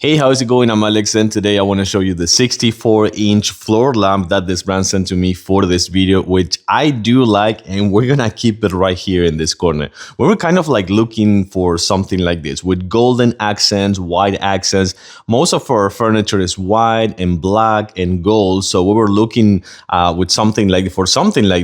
Hey, how's it going? I'm Alex, and today I want to show you the 64-inch floor lamp that this brand sent to me for this video, which I do like, and we're gonna keep it right here in this corner. We were kind of like looking for something like this with golden accents, white accents. Most of our furniture is white and black and gold, so we were looking with something like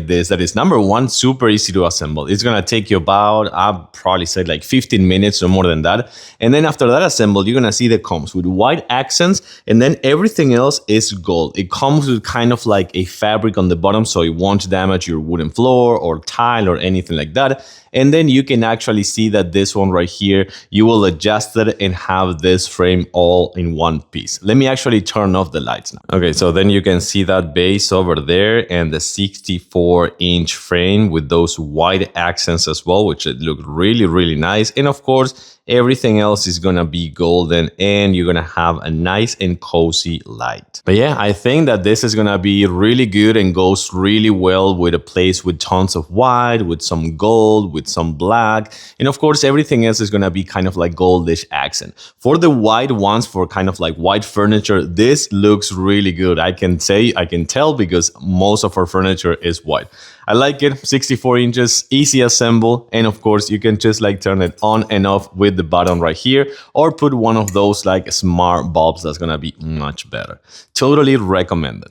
this that is, number one, super easy to assemble. It's gonna take you about, I'd probably say like 15 minutes or more than that, and then after that assemble, you're gonna see the combs with white accents, and then everything else is gold. It comes with kind of like a fabric on the bottom, so it won't damage your wooden floor or tile or anything like that. And then you can actually see that this one right here, you will adjust it and have this frame all in one piece. Let me actually turn off the lights now. Okay, so then you can see that base over there and the 64-inch frame with those white accents as well, which look really, really nice. And of course, everything else is gonna be golden, and you're gonna have a nice and cozy light. But yeah, I think that this is gonna be really good and goes really well with a place with tons of white, with some gold, with some black, and of course everything else is gonna be kind of like goldish accent. For the white ones, for kind of like white furniture, this looks really good. I can tell because most of our furniture is white. I like it. 64 inches, easy assemble, and of course you can just like turn it on and off with the button right here, or put one of those like smart bulbs. That's gonna be much better. Totally recommended.